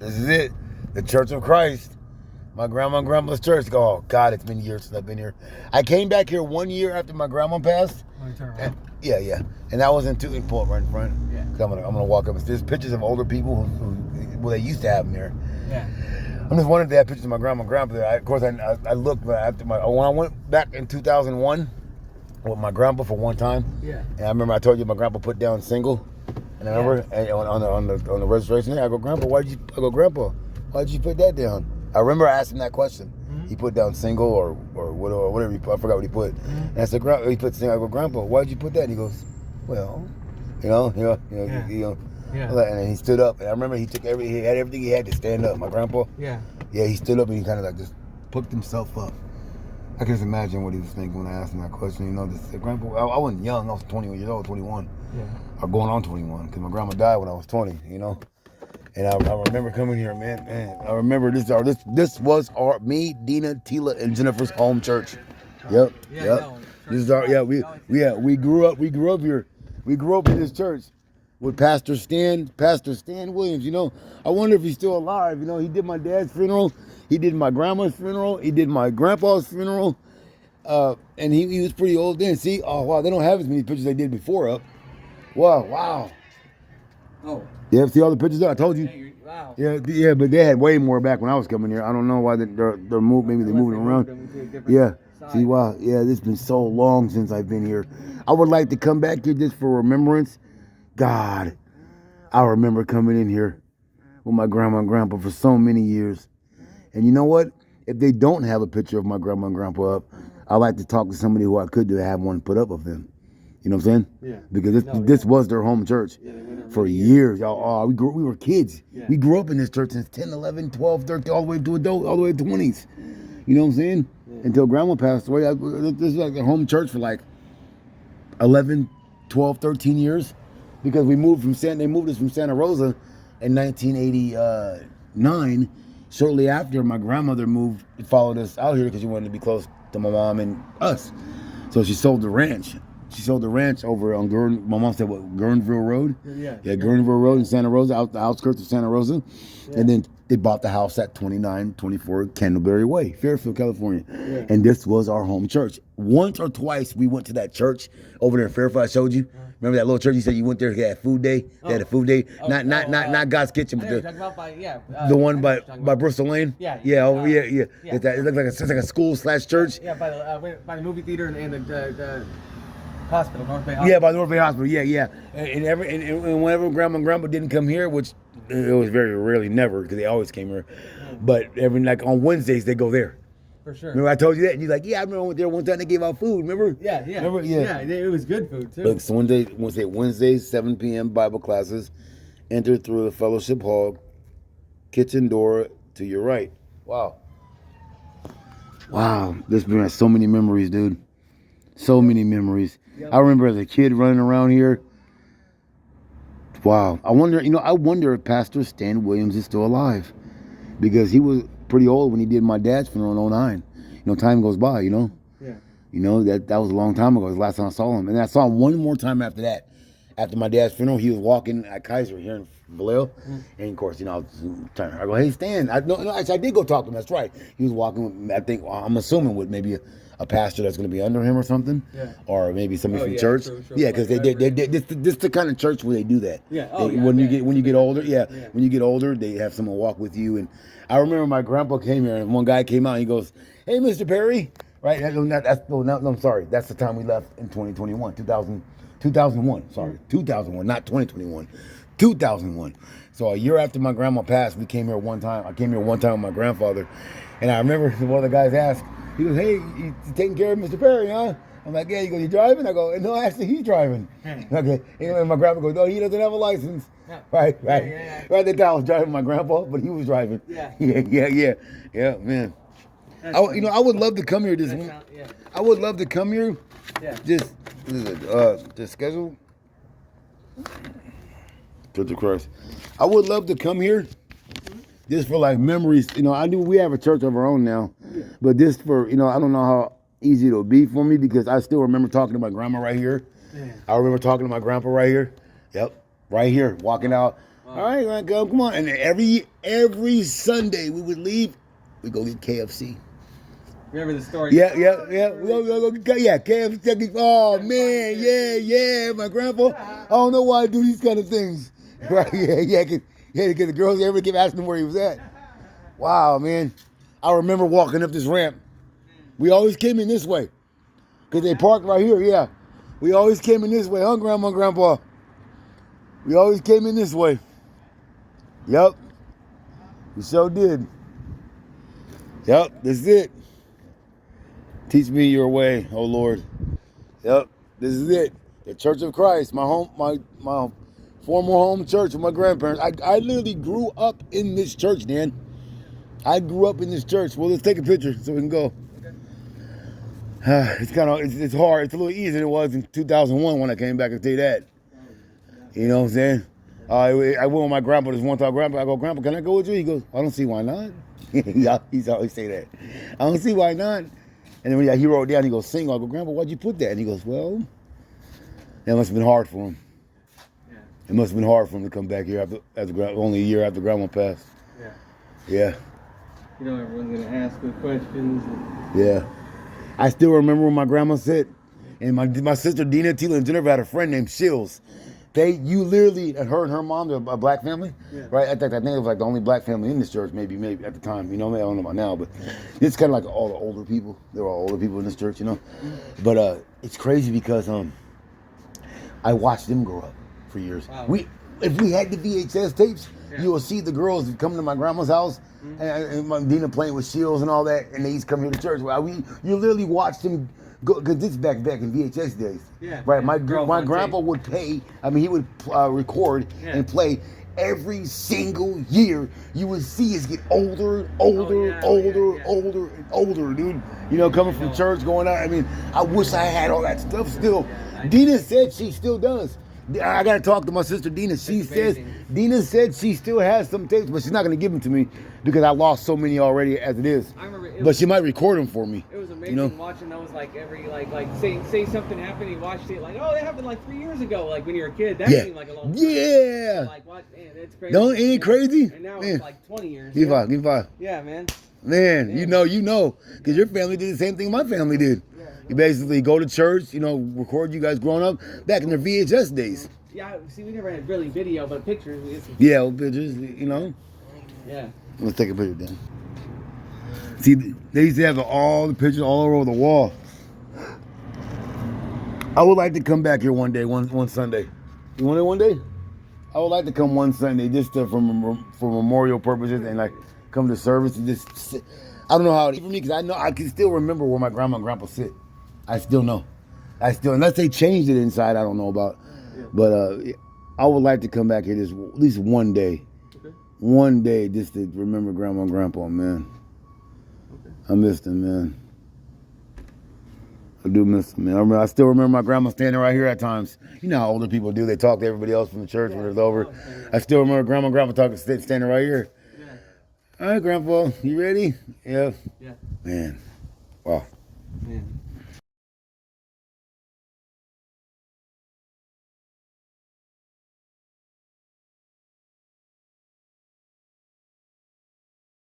This is it. The Church of Christ. My grandma and grandpa's church. Oh, God, it's been years since I've been here. I came back here 1 year after my grandma passed. Yeah. And that was in pull it right in front. Yeah. I'm gonna walk up. There's pictures of older people who they used to have them there. Yeah. I'm just wondering if they had pictures of my grandma and grandpa there. Of course, I looked, but when I went back in 2001 with my grandpa for one time. Yeah. And I remember I told you my grandpa put down single. And I remember on the registration there, I go, Grandpa, why'd you put that down? I remember I asked him that question. Mm-hmm. He put down single or whatever he put. I forgot what he put. Mm-hmm. And I said, Grandpa, he put single. I go, Grandpa, why'd you put that? And he goes, well, yeah. And then he stood up, and I remember he had everything he had to stand up. My grandpa. Yeah. Yeah, he stood up and he kind of like just picked himself up. I can just imagine what he was thinking when I asked him that question. You know, Grandpa, I wasn't young. I was 20 years old, 21. Yeah. Or going on 21, because my grandma died when I was 20. You know. And I remember coming here, man. I remember this was me, Dina, Tila, and Jennifer's home church. Yep. This is we grew up here. We grew up in this church with Pastor Stan Williams. You know, I wonder if he's still alive. You know, he did my dad's funeral, he did my grandma's funeral, he did my grandpa's funeral, and he was pretty old then. See, oh wow, they don't have as many pictures they did before up. Wow. Oh. Yeah, see all the pictures there? I told you. Wow. Yeah, but they had way more back when I was coming here. I don't know why they're maybe they're moving around. Yeah. See, wow. Yeah, this has been so long since I've been here. I would like to come back here just for remembrance. God, I remember coming in here with my grandma and grandpa for so many years. And you know what? If they don't have a picture of my grandma and grandpa up, I'd like to talk to somebody who I could have one put up of them. You know what I'm saying? Yeah. Because this was their home church for years. Y'all, we were kids. Yeah. We grew up in this church since 10, 11, 12, 13, all the way to adult, all the way to 20s. You know what I'm saying? Yeah. Until grandma passed away. This is like a home church for like 11, 12, 13 years. Because they moved us from Santa Rosa in 1989. Shortly after, my grandmother followed us out here because she wanted to be close to my mom and us. So she sold the ranch. She sold the ranch over on my mom said, Guerneville Road? Yeah, Guerneville Road in Santa Rosa, out the outskirts of Santa Rosa. Yeah. And then they bought the house at 2924 Candleberry Way, Fairfield, California. Yeah. And this was our home church. Once or twice we went to that church over there in Fairfield I showed you. Remember that little church you said you went there? They had food day. They had a food day. Not God's Kitchen, but the one by Bristol Lane. Yeah. It looks like a school/church. Yeah, by the movie theater and the hospital, North Bay Hospital. Yeah, by the North Bay Hospital. Yeah. And whenever grandma and grandpa didn't come here, which it was very rarely, never, because they always came here. But on Wednesdays they go there. For sure. Remember I told you that? And you're like, yeah, I remember I went there one time they gave out food, remember? Yeah. Remember? Yeah, it was good food, too. Look, so Wednesdays, 7 p.m. Bible classes. Enter through the fellowship hall, kitchen door to your right. Wow. This brings back so many memories, dude. So many memories. Yep. I remember as a kid running around here. Wow. I wonder if Pastor Stan Williams is still alive. Because he was pretty old when he did my dad's funeral in 2009. You know, time goes by, you know? Yeah. You know, that was a long time ago. It was the last time I saw him. And I saw him one more time after that. After my dad's funeral, he was walking at Kaiser here in Vallejo. And of course, you know, I go, hey, Stan. I did go talk to him. That's right. He was walking with, I'm assuming with maybe a pastor that's going to be under him or something. Yeah. Or maybe somebody from church. True. Yeah, because this the kind of church where they do that. Yeah. When you get older, when you get older, they have someone walk with you. And I remember my grandpa came here, and one guy came out, and he goes, hey, Mr. Perry. Right? I'm sorry. That's the time we left in 2021, 2001. Sorry, 2001, not 2021. 2001. So a year after my grandma passed, we came here one time. I came here one time with my grandfather. And I remember one of the guys asked, he goes, hey, you taking care of Mr. Perry, huh? I'm like, yeah. He goes, you driving? I go, no, actually, he's driving. Okay. And my grandpa goes, no, he doesn't have a license. Yeah. Right. Yeah. Right at that time, I was driving my grandpa, but he was driving. Yeah, man. I would love to come here this week. I would love to come here. Yeah. Just schedule. Church of Christ. I would love to come here just for like memories. You know, I knew we have a church of our own now, but just for, I don't know how easy it'll be for me because I still remember talking to my grandma right here. Yeah. I remember talking to my grandpa right here. Yep, right here, walking out Wow. All right, Grandpa, come on. And every Sunday we would leave, we go get KFC. Remember the story? Yeah. We go KFC. Oh man, yeah. My grandpa. I don't know why I do these kind of things. Right? Because the girls ever kept asking him where he was at. Wow, man. I remember walking up this ramp. We always came in this way. Because they parked right here, yeah. We always came in this way, huh, Grandma and Grandpa? We always came in this way. Yep. We so did. Yep, this is it. Teach me your way, oh Lord. Yep, this is it. The Church of Christ, my former home church with my grandparents. I literally grew up in this church, Dan. I grew up in this church. Well, let's take a picture so we can go. It's kind of, it's hard. It's a little easier than it was in 2001 when I came back and tell you that. You know what I'm saying? I went with my grandpa this one time. I go, Grandpa, can I go with you? He goes, I don't see why not. He's always say that. I don't see why not. And then when he wrote it down, he goes, sing. I go, Grandpa, why'd you put that? And he goes, well, that must have been hard for him. Yeah. It must have been hard for him to come back here only a year after Grandma passed. Yeah. Yeah. You know, everyone's going to ask good questions. Yeah. I still remember when my grandma said, and my sister Dina, Tila, and Jennifer had a friend named Shills. You literally, her and her mom, they're a black family, right? I think it was like the only black family in this church, maybe at the time. You know, I don't know about now, but it's kind of like all the older people. There were all older people in this church, you know. But it's crazy because I watched them grow up for years. Wow. If we had the VHS tapes, you will see the girls coming to my grandma's house and Dina playing with Shields and all that, and they used to come here to church. You literally watched them go, because this is back in VHS days. Yeah. Right. My grandpa would pay. I mean, he would record and play. Every single year, you would see us get older and older and older, dude. You know, coming from church, going out. I mean, I wish I had all that stuff still. Dina said she still does. I gotta talk to my sister Dina. Dina said she still has some tapes, but she's not gonna give them to me because I lost so many already as it is. But she might record them for me. It was amazing watching those, like every say something happened, you watched it like, oh, that happened like 3 years ago, like when you were a kid. That seemed like a long time. Yeah. Like what? Man, it's crazy. Don't ain't it crazy? And now it's like 20 years. Give five. Yeah, man. Man, you know, because your family did the same thing my family did. You basically go to church, you know, record you guys growing up back in the VHS days. Yeah, see, we never had really video, but pictures. Yeah, pictures, you know. Yeah. Let's take a picture, Dan. See, they used to have all the pictures all over the wall. I would like to come back here one day, one Sunday. You want it one day? I would like to come one Sunday just for memorial purposes and like come to service and just sit. I don't know how it is for me because I know I can still remember where my grandma and grandpa sit. I still know. Unless they changed it inside, I don't know about. Yeah. But I would like to come back here at least one day. Okay. One day just to remember grandma and grandpa, man. Okay. I miss them, man. I do miss them, man. I still remember my grandma standing right here at times. You know how older people do. They talk to everybody else from the church when it's over. I still remember grandma and grandpa standing right here. Yeah. All right, Grandpa, you ready? Yeah. Yeah. Man. Wow. Man.